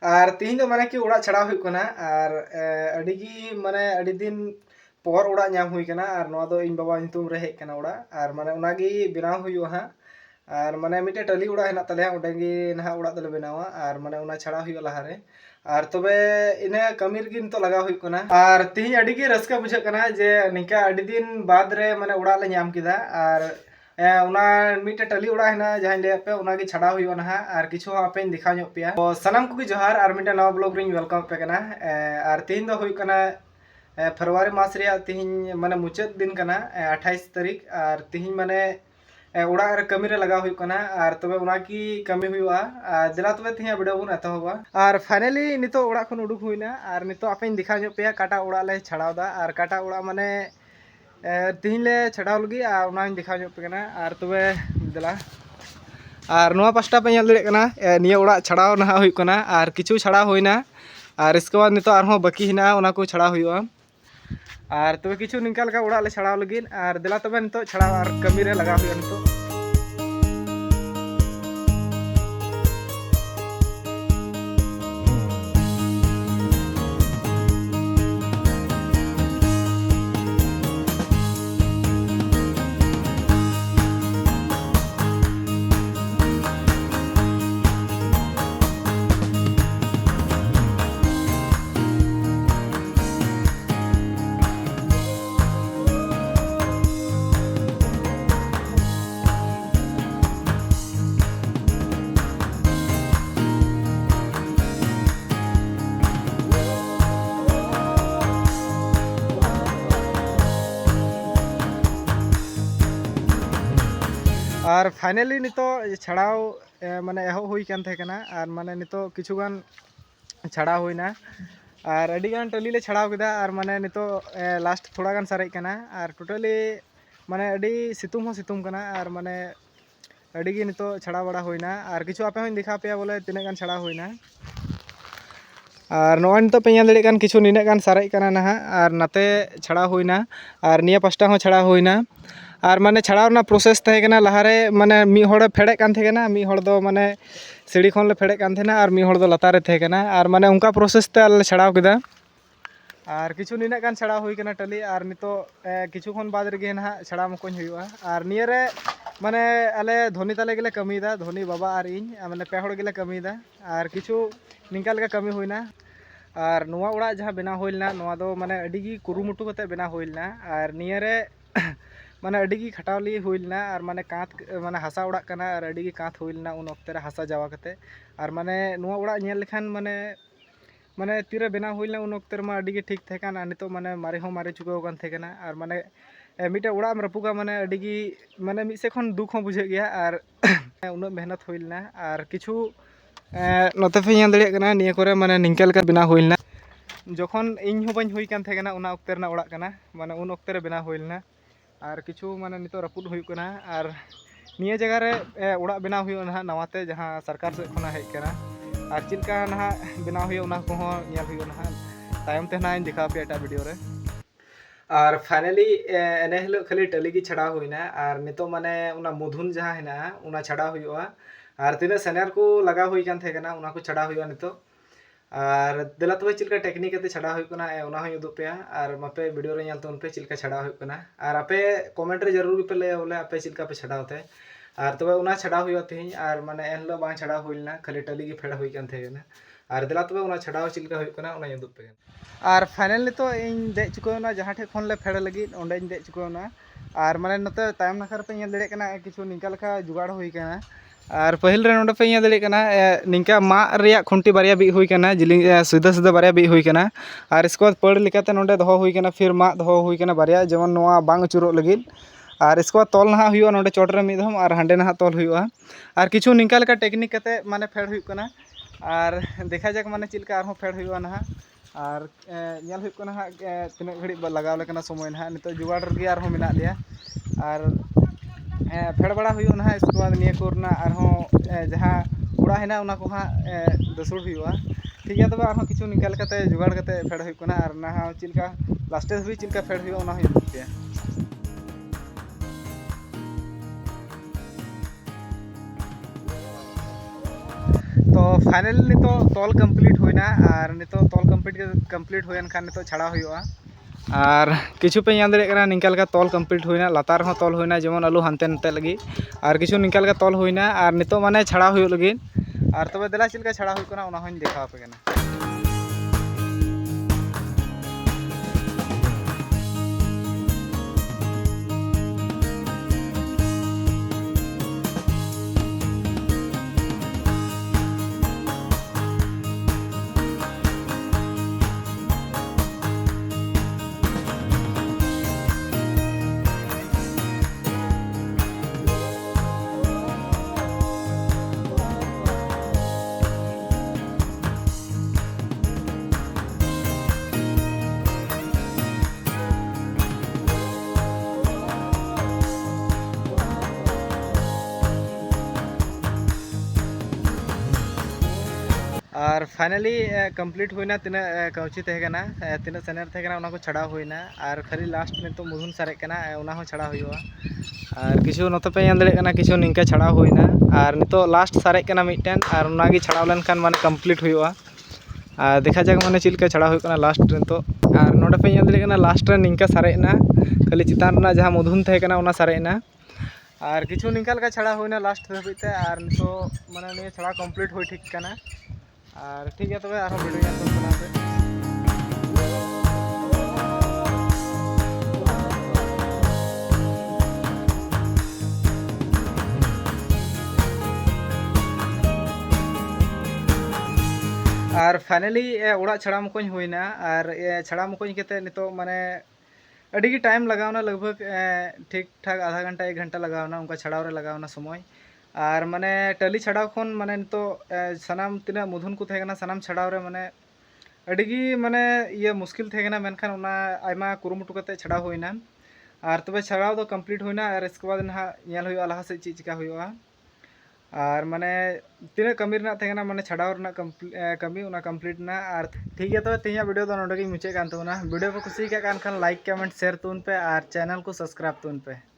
और तीन तो माने कि उड़ा छड़ा हुई कना और अडिगी माने अडी दिन पोर उड़ा नाम हुई कना और नोआ दो इन बाबा नितुम रे हेज कना उड़ा और माने उनागी बनाव हुई हा और माने मिटे टली उड़ा हेना तले उडेगी ना उड़ा दले बनावा और माने उना छड़ा हुई लहारे और तबे इने कमी रगी नितो लगा हुई कना और तीन अडिगी रस्का बुझा कना जे निका अडी दिन बाद रे माने उड़ा ले नाम किदा और उना मिटे टली उड़ा हेना जहां ले पे उनागी छड़ा हुई ना और किछु आपे दिखा ᱧᱚᱜ पेया तो सनम को जोहार और मिटे नवा ब्लॉग रिंग वेलकम पे कना और तीन दो हुई कना फरवरी मास रे तीन माने मुचाद दिन कना 28 तारीख और तीन माने उड़ा रे कमी रे लगा हुई कना और तबे उना की कमी हुआ दिला तबे तीन वीडियो बुन एतहबा और फाइनली नितो उड़ा खन उडुक हुईना और नितो आपे दिखा ᱧᱚᱜ पेया काटा उड़ा ले छड़ावदा और काटा उड़ा माने तीन ले छड़ाव लगी और उना दिखा ᱧᱚᱜ पे कना और तबे दिला और नोआ पास्टा पे ñᱮल दड़े कना निया उड़ा छड़ाव ना हुई कना और किछु छड़ा होइना और इसके बाद नितो आरहो बाकी हिना उना को छड़ा हुआ और तबे किछु निका लगा उड़ा ले छड़ाव लगी और दिला तबे नितो छड़ाव और कमी रे लगा हुआ नितो और फाइनली नितो छड़ाव माने एहो हुई कान थे कना और माने नितो किछुगान छड़ा हुईना और अडिगान टली ले छड़ाव केदा और माने नितो लास्ट थोड़ा गान सारे कना और टोटली माने अडी सितुम हो सितुम कना और माने अडिगी नितो छड़ा बड़ा हुईना और किछु आपे हों दिखा पे बोले तिने गान छड़ा हुईना और नोआ नितो पे दड़े कान किछु निने गान सारे कना ना और नाते छड़ा हुईना और निया पास्टा हो छड़ा हुईना और माने छड़ाव ना प्रोसेस तहे कना लहारे माने मी होड़ फेड़े कान थे कना मी होड़ दो माने सीढ़ी खन ले फेड़े कान थेना और मी होड़ दो लतारे थे कना और माने उनका प्रोसेस ते आले छड़ाव केदा और किछु निने गान छड़ा हुई कना टली और नितो किछु खन बाद रेगे ना छड़ा मकोñ हुआ और निये रे माने आले धोनी ताले गेले कमीदा धोनी बाबा और इन माने पे होड़ गेले कमीदा और किछु निंका लगा कमी हुईना और नोआ उड़ा जहां बना होइलना नोआ दो माने अडिगी कुरुमुटु कते बना होइलना और निये रे माने अडिगी खटावली हुईलना और माने कांत माने हसा उड़ा कना और अडिगी कांत हुईलना उन वक्त रे हसा जावा कते और माने नुआ उड़ा ñेल लेखान माने माने तीरे बना हुईलना उन वक्त रे मा अडिगी ठीक थे कान नितो माने मारे हो मारे चुकाव कान थे कना और माने मिटे उड़ा में रपुगा माने अडिगी माने मिसे खन दुख हो बुझे गया और उन मेहनत हुईलना और किछु नोते पे ñेल दड़े कना निया करे माने निंका लेका बना हुईलना जखन इन हो बाñ हुई कान थे कना उना वक्त रे उड़ा कना माने उन वक्त रे बना हुईलना और किछु माने नितो रपुद हुई कना और निया जगह रे उड़ा बना हुई ना नवाते जहां सरकार से खना हेज कना और चिलका ना बना हुई उना को हो ñेल हुई ना तायम ते ना दिखा पे एटा वीडियो रे और फाइनली एने हिलो खाली टली की छड़ा हुईना और नितो माने उना मुधुन जहां हेना उना छड़ा हुईवा और तिने सेनियर को लगा हुई कान थे कना उना को छड़ा हुईवा नितो और दिला तबे चिलका टेक्निक ते छड़ा हुई कना उना हो उदुग पे और मापे वीडियो रे ñलतोन पे चिलका छड़ा हुई कना और आपे कमेंट रे जरूर पे ले बोले आपे चिलका पे छड़ावते और तबे उना छड़ा हुई तिहिं और माने एनलो बां छड़ा हुईलना खाली टली की फेड़ हुई कान थे कना और दिला तबे उना छड़ाव चिलका हुई कना उना उदुग पे और फाइनली तो इन दे चुकोना जहां ठे खन ले फेड़ लगी ओंडे इन दे चुकोना और माने नते तायम नाखर पे ñल दड़े कना किछु निंका लेखा जुगाड़ हुई कना और पहिल रे नोडे पे ñल दड़े कना निंका मा रेया खुंटी बारिया बी हुई कना जिलिंग सीधा सीधा बारिया बी हुई कना और इसके बाद पड़ लेकाते नोडे दहो हुई कना फिर मा दहो हुई कना बारिया जेमन नोआ बांग चुरो लगिन और इसके बाद तोल ना हुआ नोडे चोट रे मिदम और हांडे ना तोल हुआ और किछु निंका लेका टेक्निक कते माने फेड़ हुई कना और देखा जाक माने चिलका आरो फेड़ हुआ ना और ñल हुई कना तिना घड़ी लगाव लेकना समय ना नितो जुगाड़ रे आरो मेना लिया और फेड़ बड़ा हुई ना इसके बाद निया कोरना और जहां उड़ा हेना उना को हाँ दसुड़ हुआ ठीक है तब और किछु निकाल करते जुगाड़ करते फेड़ हुई कना और ना चिलका लास्टे भी चिलका फेड़ हुई उना हुई पे तो फाइनली नितो तॉल कमप्लीट होना और नितो तॉल कमप्लीट होयन खान नितो छाड़ा हुआ और किछु पे याद दाड़ा निंका लगा तॉल कमप्लीट होना लातार हो तॉल होना जेमन आलू हानते नाते लगी और किछु निंका लगा तॉल होना और नितो माने छाड़ा हुई लगी और तबे देला चिलका छाड़ा हुई कना ओना होइन देखा पे कना। और फाइनली कमप्लीट होना तीना कौची तहना तीना सेनर तहना को छाड़ा होना और खाली लास्ट में तो मुधुन सारेकना हो छाड़ा हुआ और किछु नोते पे दाड़ा किछु निंका छाड़ा होना और नितो लास्ट सारेकना मिटन और उनागी छाड़ा लेनखान माने कमप्लीट हुआ और देखा जाक माने चिलका छाड़ा होना लास्ट नितो और नोडे पे दाड़ा लास्ट रे निंका सारेना खाली चितान जहाँ मुधुन तहना उना सारेना और किछु निंका लगा छाड़ा होना लास्ट धाबीते और नितो माने निया छाड़ा कमप्लीट हो ठीक कना और ठीक है तबे आरो वीडियो याद करना पे। और फाइनली ओड़ा छाड़ा मकोኝ होइना और छाड़ा मकोኝ केते नितो माने अड़ी टाइम लगावना लगभग ठीक ठाक आधा घंटा 1 घंटा लगावना उनका छाड़ाव रे लगावना समय और माने टाली छाड़ाव खन माने नितो सनाम तीना मुधुन को थेकना सनाम छाड़ाव रे माने अड़ी माने ये मुश्किल थेकना मेनखान उना आयमा कुरुमुटु कते छाड़ाव होइना और तबे छाड़ाव दो कंप्लीट होइना और इसके बाद ना नेल हुआ लाहा से चीज चिका हुआ और माने तीना कमी रना थेकना माने छाड़ाव रना कमी उना कंप्लीट ना और ठीक है तो तेया वीडियो दो नोडे मुचे कान तोना वीडियो को कुसी का कान खान लाइक कमेंट शेयर तुन पे और चैनल को सब्सक्राइब तुन पे।